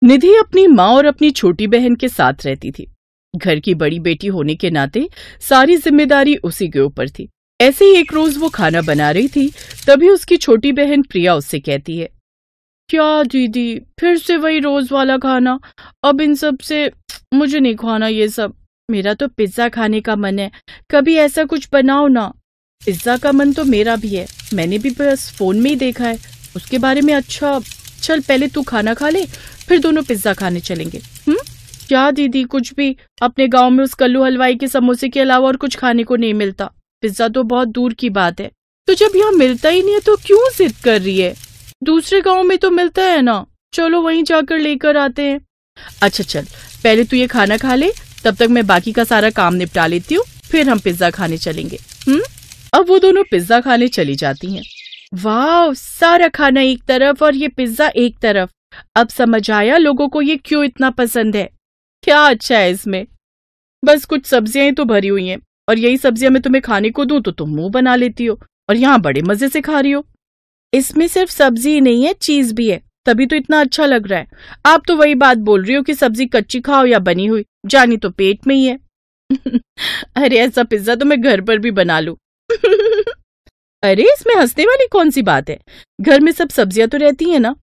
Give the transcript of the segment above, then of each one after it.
निधि अपनी माँ और अपनी छोटी बहन के साथ रहती थी। घर की बड़ी बेटी होने के नाते सारी जिम्मेदारी उसी के ऊपर थी। ऐसे ही एक रोज वो खाना बना रही थी, तभी उसकी छोटी बहन प्रिया उससे कहती है, क्या दीदी, फिर से वही रोज वाला खाना? अब इन सब से मुझे नहीं खाना ये सब। मेरा तो पिज्जा खाने का मन है, कभी ऐसा कुछ बनाओ ना। पिज्जा का मन तो मेरा भी है, मैंने भी बस फोन में ही देखा है उसके बारे में। अच्छा चल, पहले तू खाना खा ले, फिर दोनों पिज्जा खाने चलेंगे। क्या दीदी, कुछ भी अपने गांव में उस कल्लू हलवाई के समोसे के अलावा और कुछ खाने को नहीं मिलता। पिज्जा तो बहुत दूर की बात है। तो जब यहाँ मिलता ही नहीं है तो क्यों जिद कर रही है? दूसरे गांव में तो मिलता है ना, चलो वहीं जाकर लेकर आते हैं। अच्छा चल, पहले तू ये खाना खा ले, तब तक मैं बाकी का सारा काम निपटा लेती हूँ, फिर हम पिज्जा खाने चलेंगे। अब वो दोनों पिज्जा खाने चली जाती हैं। वाह, सारा खाना एक तरफ और ये पिज्जा एक तरफ। अब समझ आया लोगों को ये क्यों इतना पसंद है। क्या अच्छा है इसमें, बस कुछ सब्जियां ही तो भरी हुई हैं, और यही सब्जियां मैं तुम्हें खाने को दूं तो तुम मुंह बना लेती हो, और यहाँ बड़े मजे से खा रही हो। इसमें सिर्फ सब्जी ही नहीं है, चीज भी है, तभी तो इतना अच्छा लग रहा है। आप तो वही बात बोल रही हो कि सब्जी कच्ची खाओ या बनी हुई, जानी तो पेट में ही है। अरे ऐसा पिज्जा तो मैं घर पर भी बना लूं। अरे इसमें हंसने वाली कौन सी बात है, घर में सब सब्जियां तो रहती हैं ना।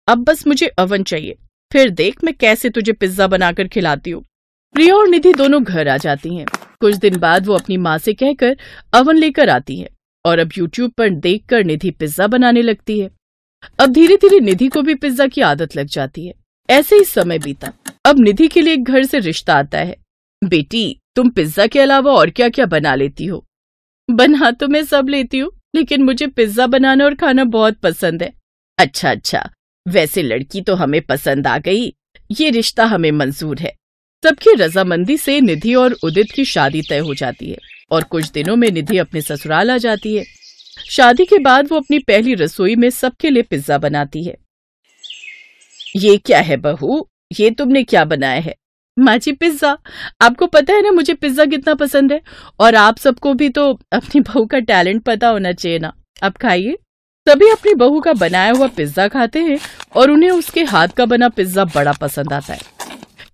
अब बस मुझे अवन चाहिए, फिर देख मैं कैसे तुझे पिज्जा बनाकर खिलाती हूँ। प्रिया और निधि दोनों घर आ जाती हैं। कुछ दिन बाद वो अपनी माँ से कहकर अवन लेकर आती है, और अब यूट्यूब पर देखकर निधि पिज्जा बनाने लगती है। अब धीरे धीरे निधि को भी पिज्जा की आदत लग जाती है। ऐसे ही समय बीता। अब निधि के लिए एक घर से रिश्ता आता है। बेटी, तुम पिज्जा के अलावा और क्या क्या बना लेती हो? बना तो मैं सब लेती हूँ, लेकिन मुझे पिज्जा बनाना और खाना बहुत पसंद है। अच्छा, वैसे लड़की तो हमें पसंद आ गई, ये रिश्ता हमें मंजूर है। सबकी रजामंदी से निधि और उदित की शादी तय हो जाती है, और कुछ दिनों में निधि अपने ससुराल आ जाती है। शादी के बाद वो अपनी पहली रसोई में सबके लिए पिज्जा बनाती है। ये क्या है बहू, ये तुमने क्या बनाया है? माँ जी, पिज्जा। आपको पता है ना मुझे पिज्जा कितना पसंद है, और आप सबको भी तो अपनी बहू का टैलेंट पता होना चाहिए ना। अब खाइए। सभी अपनी बहू का बनाया हुआ पिज्जा खाते हैं, और उन्हें उसके हाथ का बना पिज्जा बड़ा पसंद आता है।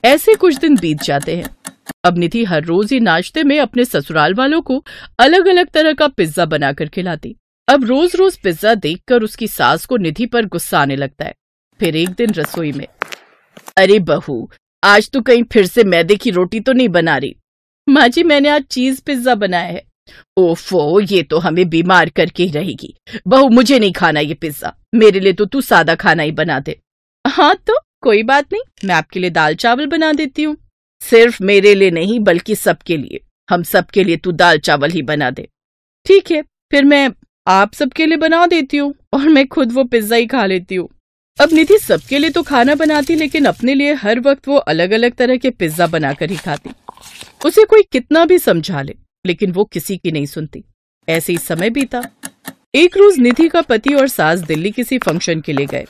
ऐसे कुछ दिन बीत जाते हैं। अब निधि हर रोज ही नाश्ते में अपने ससुराल वालों को अलग अलग तरह का पिज्जा बनाकर खिलाती। अब रोज रोज पिज्जा देखकर उसकी सास को निधि पर गुस्सा आने लगता है। फिर एक दिन रसोई में, अरे बहू, आज तू कहीं फिर से मैदे की रोटी तो नहीं बना रही? माँ जी, मैंने आज चीज पिज्जा बनाया है। ओफो, ये तो हमें बीमार करके ही रहेगी। बहू, मुझे नहीं खाना ये पिज्जा, मेरे लिए तो तू सादा खाना ही बना दे। हाँ तो कोई बात नहीं, मैं आपके लिए दाल चावल बना देती हूँ। सिर्फ मेरे लिए नहीं, बल्कि सबके लिए, हम सबके लिए तू दाल चावल ही बना दे। ठीक है, फिर मैं आप सबके लिए बना देती हूँ, और मैं खुद वो पिज्जा ही खा लेती हूँ। अब निधि सबके लिए तो खाना बनाती, लेकिन अपने लिए हर वक्त वो अलग अलग तरह के पिज्जा बनाकर ही खाती। उसे कोई कितना भी समझा ले, लेकिन वो किसी की नहीं सुनती। ऐसे ही समय बीता। एक रोज निधि का पति और सास दिल्ली किसी फंक्शन के लिए गए।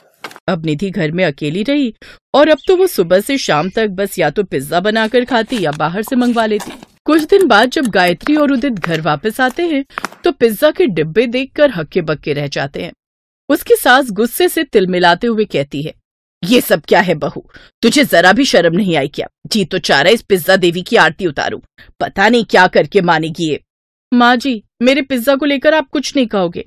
अब निधि घर में अकेली रही, और अब तो वो सुबह से शाम तक बस या तो पिज्जा बनाकर खाती या बाहर से मंगवा लेती। कुछ दिन बाद जब गायत्री और उदित घर वापस आते हैं, तो पिज्जा के डिब्बे देखकर हक्के बक्के रह जाते हैं। उसकी सास गुस्से से तिलमिलाते हुए कहती है, ये सब क्या है बहू, तुझे जरा भी शर्म नहीं आई क्या? जी तो चाह रहा है इस पिज्जा देवी की आरती उतारूं, पता नहीं क्या करके मानेगी ये। माँ जी, मेरे पिज्जा को लेकर आप कुछ नहीं कहोगे?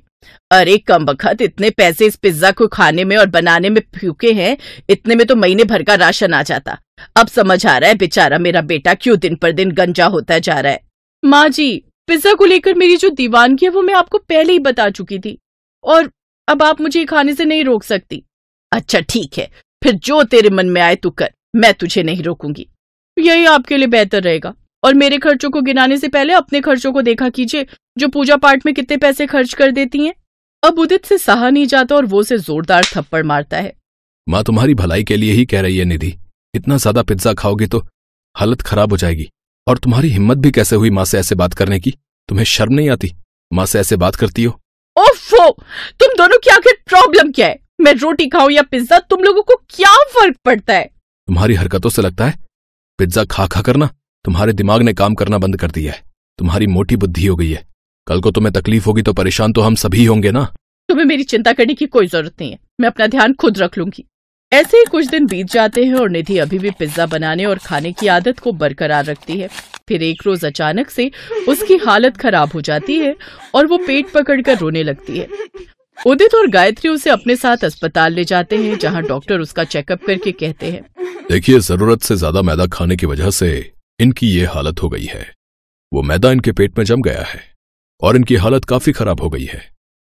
अरे कमबख्त, इतने पैसे इस पिज्जा को खाने में और बनाने में फूके हैं, इतने में तो महीने भर का राशन आ जाता। अब समझ आ रहा है बेचारा मेरा बेटा क्यों दिन पर दिन गंजा होता जा रहा है। माँ जी, पिज्जा को लेकर मेरी जो दीवानगी है वो मैं आपको पहले ही बता चुकी थी, और अब आप मुझे खाने से नहीं रोक सकती। अच्छा ठीक है, फिर जो तेरे मन में आए तू कर, मैं तुझे नहीं रोकूंगी। यही आपके लिए बेहतर रहेगा, और मेरे खर्चों को गिनाने से पहले अपने खर्चों को देखा कीजिए, जो पूजा पाठ में कितने पैसे खर्च कर देती हैं। अब उदित से सहा नहीं जाता और वो उसे जोरदार थप्पड़ मारता है। माँ तुम्हारी भलाई के लिए ही कह रही है निधि, इतना ज्यादा पिज्जा खाओगी तो हालत खराब हो जाएगी। और तुम्हारी हिम्मत भी कैसे हुई माँ से ऐसे बात करने की? तुम्हें शर्म नहीं आती? माँ से ऐसे बात करती हो? ओफो, तुम दोनों की आखिर प्रॉब्लम क्या है? मैं रोटी खाऊं या पिज्जा, तुम लोगों को क्या फर्क पड़ता है? तुम्हारी हरकतों से लगता है पिज्जा खा खा करना तुम्हारे दिमाग ने काम करना बंद कर दिया है। तुम्हारी मोटी बुद्धि हो गई है। कल को तुम्हें तकलीफ होगी तो परेशान तो हम सभी होंगे ना। तुम्हें मेरी चिंता करने की कोई जरूरत नहीं है, मैं अपना ध्यान खुद रख लूंगी। ऐसे ही कुछ दिन बीत जाते हैं और निधि अभी भी पिज्जा बनाने और खाने की आदत को बरकरार रखती है। फिर एक रोज अचानक से उसकी हालत खराब हो जाती है और वो पेट पकड़कर रोने लगती है। उदित और गायत्री उसे अपने साथ अस्पताल ले जाते हैं, जहां डॉक्टर उसका चेकअप करके कहते हैं, देखिए, जरूरत से ज्यादा मैदा खाने की वजह से इनकी ये हालत हो गई है। वो मैदा इनके पेट में जम गया है और इनकी हालत काफी खराब हो गई है।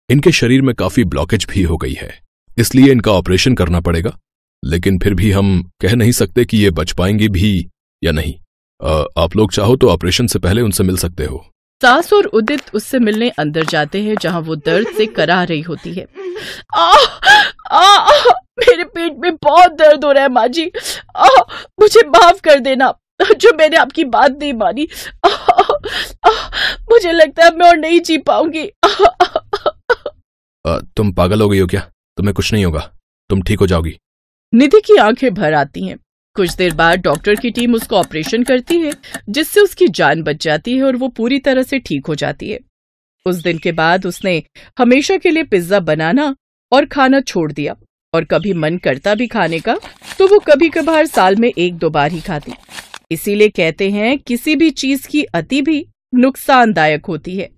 इनके शरीर में काफी ब्लॉकेज भी हो गई है, इसलिए इनका ऑपरेशन करना पड़ेगा। लेकिन फिर भी हम कह नहीं सकते कि ये बच पाएंगी भी या नहीं। आप लोग चाहो तो ऑपरेशन से पहले उनसे मिल सकते हो। सास और उदित उससे मिलने अंदर जाते हैं, जहां वो दर्द से कराह रही होती है। मेरे पेट में बहुत दर्द हो रहा है माँ जी। मुझे माफ कर देना जो मैंने आपकी बात नहीं मानी। मुझे लगता है मैं और नहीं जी पाऊंगी। तुम पागल हो गई हो क्या? तुम्हें कुछ नहीं होगा, तुम ठीक हो जाओगी। निधि की आंखें भर आती हैं। कुछ देर बाद डॉक्टर की टीम उसको ऑपरेशन करती है, जिससे उसकी जान बच जाती है और वो पूरी तरह से ठीक हो जाती है। उस दिन के बाद उसने हमेशा के लिए पिज्जा बनाना और खाना छोड़ दिया, और कभी मन करता भी खाने का तो वो कभी कभार साल में 1-2 बार ही खाती। इसीलिए कहते हैं किसी भी चीज की अति भी नुकसानदायक होती है।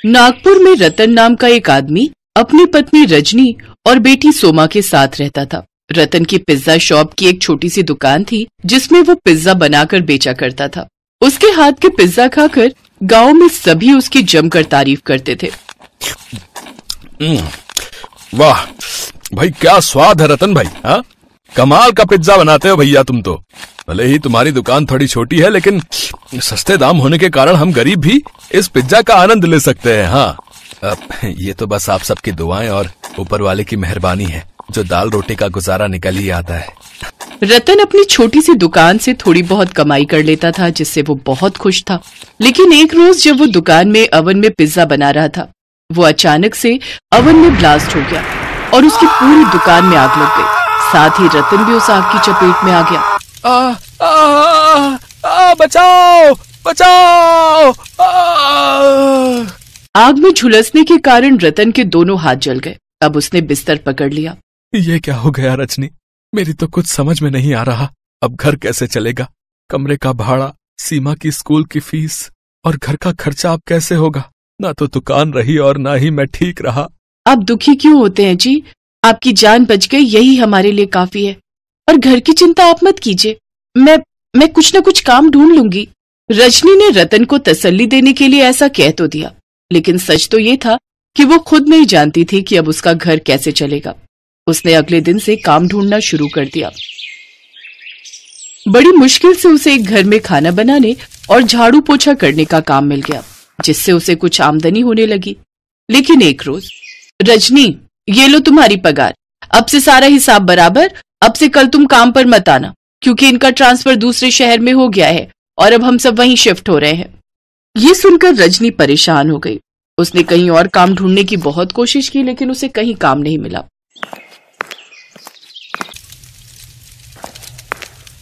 नागपुर में रतन नाम का एक आदमी अपनी पत्नी रजनी और बेटी सोमा के साथ रहता था। रतन की पिज्जा शॉप की एक छोटी सी दुकान थी, जिसमें वो पिज्जा बनाकर बेचा करता था। उसके हाथ के पिज्जा खाकर गांव में सभी उसकी जमकर तारीफ करते थे। वाह भाई, क्या स्वाद है रतन भाई। हाँ, कमाल का पिज्जा बनाते हो भैया तुम तो। भले ही तुम्हारी दुकान थोड़ी छोटी है, लेकिन सस्ते दाम होने के कारण हम गरीब भी इस पिज्जा का आनंद ले सकते हैं। हाँ, ये तो बस आप सबकी दुआएं और ऊपर वाले की मेहरबानी है, जो दाल रोटी का गुजारा निकल ही आता है। रतन अपनी छोटी सी दुकान से थोड़ी बहुत कमाई कर लेता था, जिससे वो बहुत खुश था। लेकिन एक रोज जब वो दुकान में अवन में पिज्जा बना रहा था, वो अचानक से अवन में ब्लास्ट हो गया और उसकी पूरी दुकान में आग लग गई। साथ ही रतन भी उस आग की चपेट में आ गया। बचाओ बचाओ! आग में झुलसने के कारण रतन के दोनों हाथ जल गए। अब उसने बिस्तर पकड़ लिया। ये क्या हो गया रजनी? मेरी तो कुछ समझ में नहीं आ रहा। अब घर कैसे चलेगा? कमरे का भाड़ा, सीमा की स्कूल की फीस और घर का खर्चा अब कैसे होगा? ना तो दुकान रही और ना ही मैं ठीक रहा। आप दुखी क्यों होते हैं जी? आपकी जान बच गई, यही हमारे लिए काफी है। और घर की चिंता आप मत कीजिए, मैं कुछ न कुछ काम ढूंढ लूंगी। रजनी ने रतन को तसल्ली देने के लिए ऐसा कह तो दिया, लेकिन सच तो ये था कि वो खुद नहीं जानती थी कि अब उसका घर कैसे चलेगा। उसने अगले दिन से काम ढूंढना शुरू कर दिया। बड़ी मुश्किल से उसे एक घर में खाना बनाने और झाड़ू पोछा करने का काम मिल गया, जिससे उसे कुछ आमदनी होने लगी। लेकिन एक रोज, रजनी, ये लो तुम्हारी पगार, अब से सारा हिसाब बराबर। अब से कल तुम काम पर मत आना, क्योंकि इनका ट्रांसफर दूसरे शहर में हो गया है और अब हम सब वहीं शिफ्ट हो रहे हैं। ये सुनकर रजनी परेशान हो गई। उसने कहीं और काम ढूंढने की बहुत कोशिश की, लेकिन उसे कहीं काम नहीं मिला।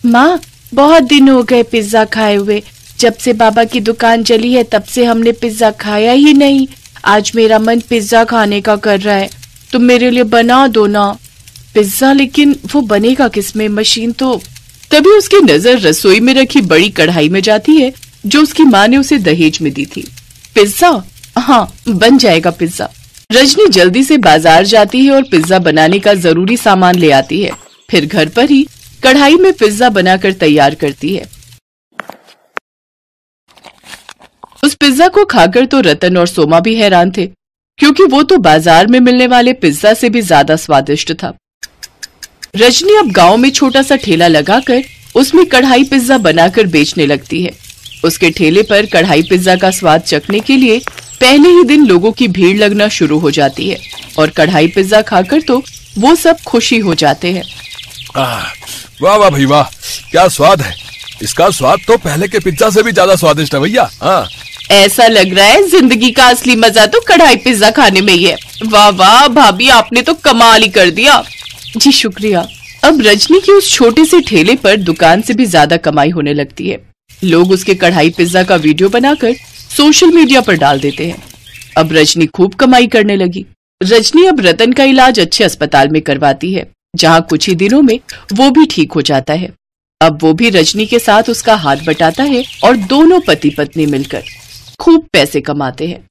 माँ, बहुत दिन हो गए पिज्जा खाए हुए। जब से बाबा की दुकान चली है तब से हमने पिज्जा खाया ही नहीं। आज मेरा मन पिज्जा खाने का कर रहा है, तुम मेरे लिए बना दो ना पिज्जा। लेकिन वो बनेगा किसमें? मशीन तो। तभी उसकी नजर रसोई में रखी बड़ी कढ़ाई में जाती है, जो उसकी माँ ने उसे दहेज में दी थी। पिज्जा? हाँ, बन जाएगा पिज्जा। रजनी जल्दी से बाजार जाती है और पिज्जा बनाने का जरूरी सामान ले आती है। फिर घर पर ही कढ़ाई में पिज्जा बनाकर तैयार करती है। उस पिज्जा को खाकर तो रतन और सोमा भी हैरान थे, क्योंकि वो तो बाजार में मिलने वाले पिज्जा से भी ज्यादा स्वादिष्ट था। रजनी अब गांव में छोटा सा ठेला लगाकर उसमें कढ़ाई पिज्जा बनाकर बेचने लगती है। उसके ठेले पर कढ़ाई पिज्जा का स्वाद चखने के लिए पहले ही दिन लोगों की भीड़ लगना शुरू हो जाती है और कढ़ाई पिज्जा खाकर तो वो सब खुशी हो जाते हैं। वाह वाह भाई वाह, क्या स्वाद है! इसका स्वाद तो पहले के पिज्जा से भी ज्यादा स्वादिष्ट है भैया। हाँ, ऐसा लग रहा है जिंदगी का असली मजा तो कढ़ाई पिज्जा खाने में ही है। वाह वाह भाभी, आपने तो कमाल ही कर दिया। जी शुक्रिया। अब रजनी की उस छोटे से ठेले पर दुकान से भी ज्यादा कमाई होने लगती है। लोग उसके कढ़ाई पिज्जा का वीडियो बनाकर सोशल मीडिया पर डाल देते हैं। अब रजनी खूब कमाई करने लगी। रजनी अब रतन का इलाज अच्छे अस्पताल में करवाती है, जहां कुछ ही दिनों में वो भी ठीक हो जाता है। अब वो भी रजनी के साथ उसका हाथ बटाता है और दोनों पति पत्नी मिलकर खूब पैसे कमाते हैं।